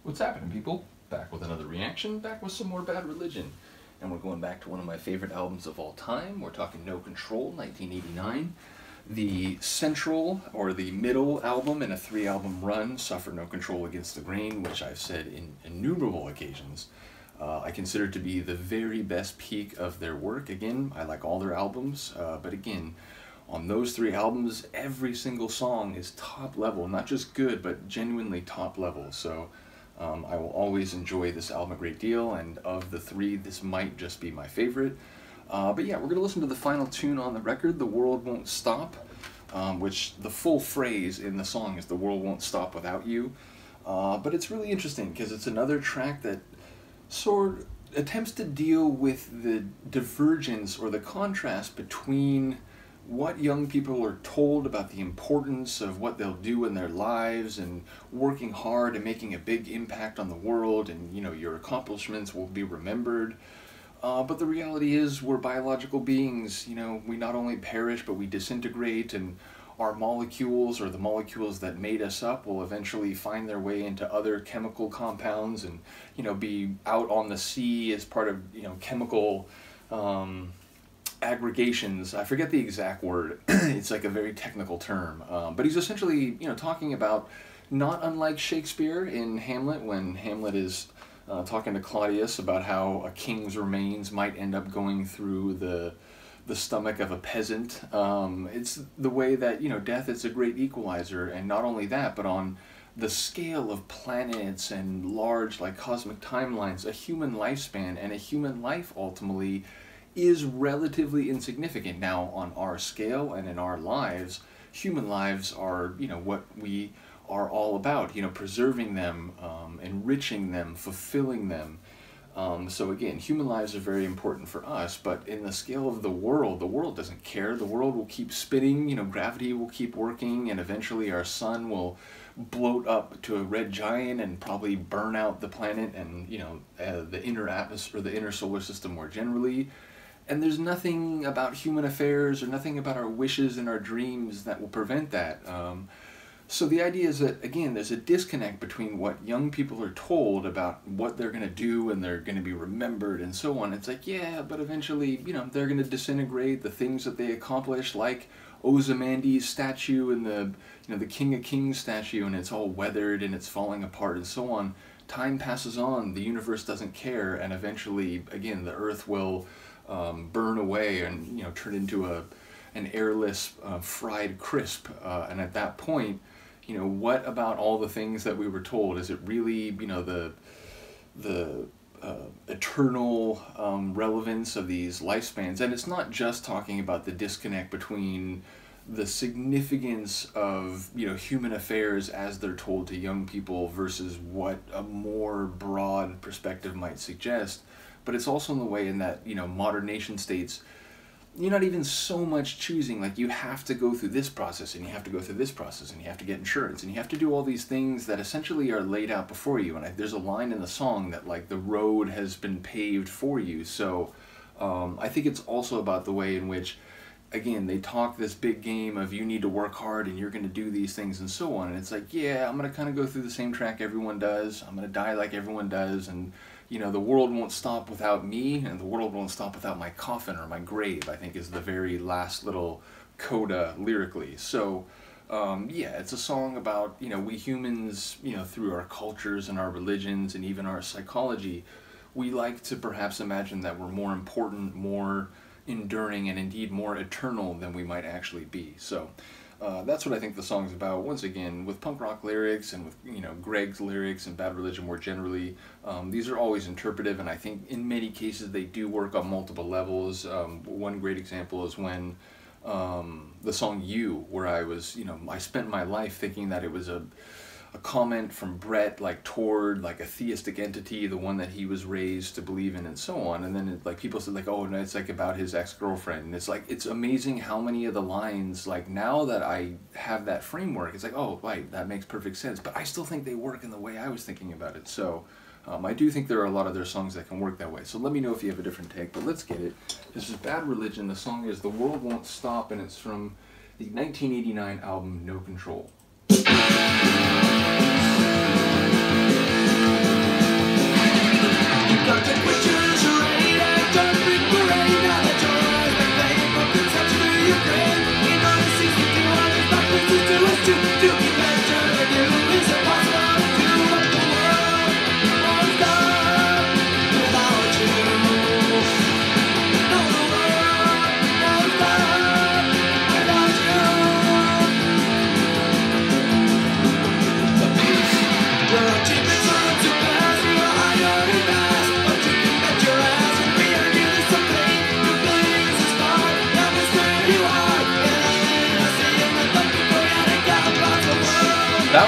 What's happening, people? Back with another reaction, back with some more Bad Religion. And we're going back to one of my favorite albums of all time. We're talking No Control, 1989. The central, or the middle album in a 3-album run, Suffer No Control Against the Grain, which I've said in innumerable occasions. I consider to be the very best peak of their work. Again, I like all their albums, but again, on those 3 albums, every single song is top level. Not just good, but genuinely top level. So I will always enjoy this album a great deal, and of the 3, this might just be my favorite. But yeah, we're going to listen to the final tune on the record, The World Won't Stop, which the full phrase in the song is The World Won't Stop Without You. But it's really interesting because it's another track that sort of attempts to deal with the divergence or the contrast between what young people are told about the importance of what they'll do in their lives and working hard and making a big impact on the world, and your accomplishments will be remembered. But the reality is we're biological beings. We not only perish, but we disintegrate, and our molecules, or the molecules that made us up, will eventually find their way into other chemical compounds and be out on the sea as part of chemical aggregations. I forget the exact word. It's like a very technical term, but he's essentially talking about, not unlike Shakespeare in Hamlet, when Hamlet is talking to Claudius about how a king's remains might end up going through the stomach of a peasant. It's the way that death is a great equalizer, and not only that, but on the scale of planets and large cosmic timelines, a human lifespan and a human life ultimately is relatively insignificant. Now, on our scale and in our lives, human lives are what we are all about, preserving them, enriching them, fulfilling them. So again, human lives are very important for us, but in the scale of the world doesn't care. The world will keep spinning, gravity will keep working, and eventually our sun will bloat up to a red giant and probably burn out the planet and the inner atmosphere, the inner solar system more generally. And there's nothing about human affairs or nothing about our wishes and our dreams that will prevent that. So the idea is that, again, there's a disconnect between what young people are told about what they're going to do and they're going to be remembered and so on. It's like, yeah, but eventually, they're going to disintegrate. The things that they accomplish, like Ozymandias' statue and the King of Kings statue, and it's all weathered and it's falling apart and so on. Time passes on, the universe doesn't care, and eventually, again, the Earth will burn away and turn into an airless fried crisp. And at that point, what about all the things that we were told? Is it really the eternal relevance of these lifespans? And it's not just talking about the disconnect between the significance of human affairs as they're told to young people versus what a more broad perspective might suggest, but it's also in the way in that modern nation states, you're not even so much choosing, you have to go through this process, and you have to go through this process, and you have to get insurance, and you have to do all these things that essentially are laid out before you. And there's a line in the song that the road has been paved for you. So I think it's also about the way in which, again, they talk this big game of you need to work hard and you're going to do these things and so on. And it's like, yeah, I'm going to kind of go through the same track everyone does. I'm going to die like everyone does. And the world won't stop without me, and the world won't stop without my coffin or my grave, I think is the very last little coda lyrically. So, yeah, it's a song about, we humans, through our cultures and our religions and even our psychology, we like to perhaps imagine that we're more important, more enduring, and indeed more eternal than we might actually be. So that's what I think the song's about. Once again, with punk rock lyrics and with Greg's lyrics and Bad Religion more generally, these are always interpretive, and I think in many cases they do work on multiple levels. One great example is when the song You, where I was, I spent my life thinking that it was a comment from Brett toward a theistic entity, the one that he was raised to believe in and so on, and then people said oh no, it's about his ex-girlfriend, and it's amazing how many of the lines now that I have that framework, it's oh right, that makes perfect sense, but I still think they work in the way I was thinking about it. So I do think there are a lot of their songs that can work that way. So let me know if you have a different take, but let's get it. This is Bad Religion. The song is The World Won't Stop, and it's from the 1989 album No Control.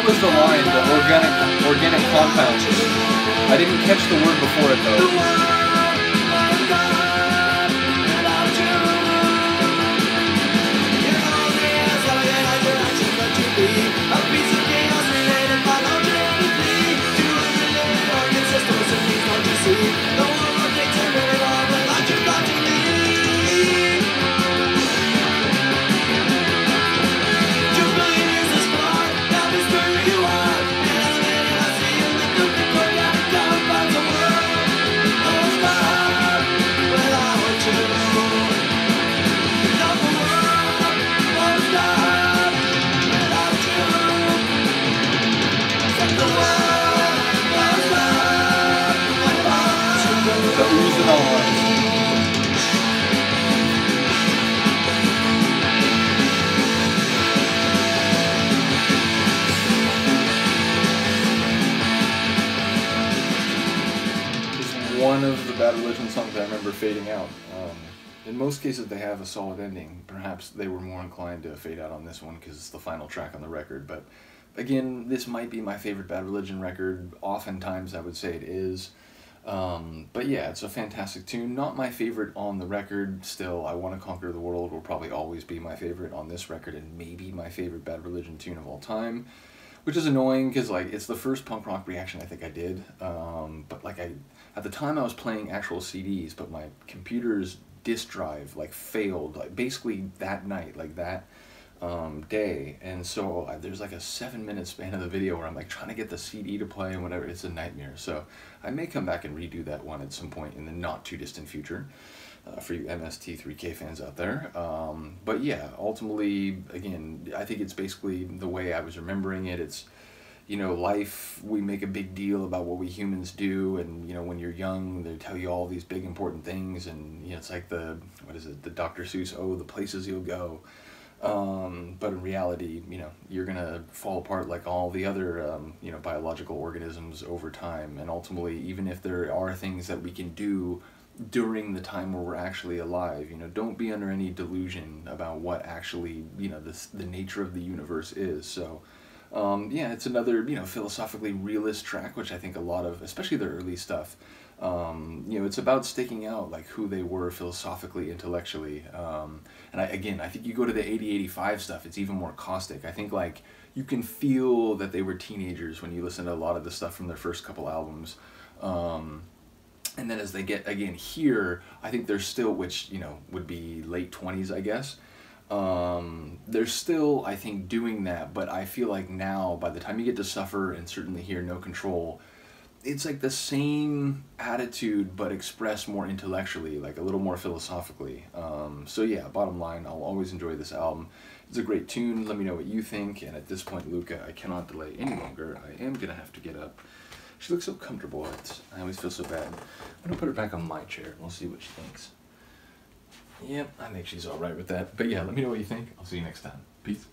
that was the line, the organic compounds. I didn't catch the word before it though. One of the Bad Religion songs I remember fading out. In most cases they have a solid ending. Perhaps they were more inclined to fade out on this one because it's the final track on the record. But again, this might be my favorite Bad Religion record. Oftentimes I would say it is. But yeah, it's a fantastic tune. Not my favorite on the record. Still, I Want to Conquer the World will probably always be my favorite on this record and maybe my favorite Bad Religion tune of all time. Which is annoying because like it's the first punk rock reaction I think I did. But like at the time I was playing actual CDs, but my computer's disk drive like failed like basically that night, like that day, and so there's like a 7-minute span of the video where I'm like trying to get the CD to play and whatever. It's a nightmare. So I may come back and redo that one at some point in the not too distant future. For you MST3K fans out there. But yeah, ultimately, again, I think it's basically the way I was remembering it. It's, you know, life, we make a big deal about what we humans do, and, you know, when you're young, they tell you all these big important things, and, you know, it's like the, what is it, the Dr. Seuss, oh, the places you'll go. But in reality, you know, you're gonna fall apart like all the other, you know, biological organisms over time, and ultimately, even if there are things that we can do during the time where we're actually alive, you know, don't be under any delusion about what actually, you know, the nature of the universe is. So yeah, it's another, you know, philosophically realist track, which I think a lot of, especially their early stuff, you know, it's about staking out like who they were philosophically, intellectually, and I think you go to the 80-85 stuff, it's even more caustic. I think like you can feel that they were teenagers when you listen to a lot of the stuff from their first couple albums. And then as they get, again, here, I think they're still, which, you know, would be late 20s, I guess. They're still, I think, doing that, but I feel like now, by the time you get to Suffer, and certainly here, No Control, it's like the same attitude, but expressed more intellectually, like a little more philosophically. So yeah, bottom line, I'll always enjoy this album. It's a great tune. Let me know what you think, and at this point, Luca, I cannot delay any longer. I am going to have to get up. She looks so comfortable. I always feel so bad. I'm going to put her back on my chair. We'll see what she thinks. Yep, I think she's alright with that. But yeah, let me know what you think. I'll see you next time. Peace.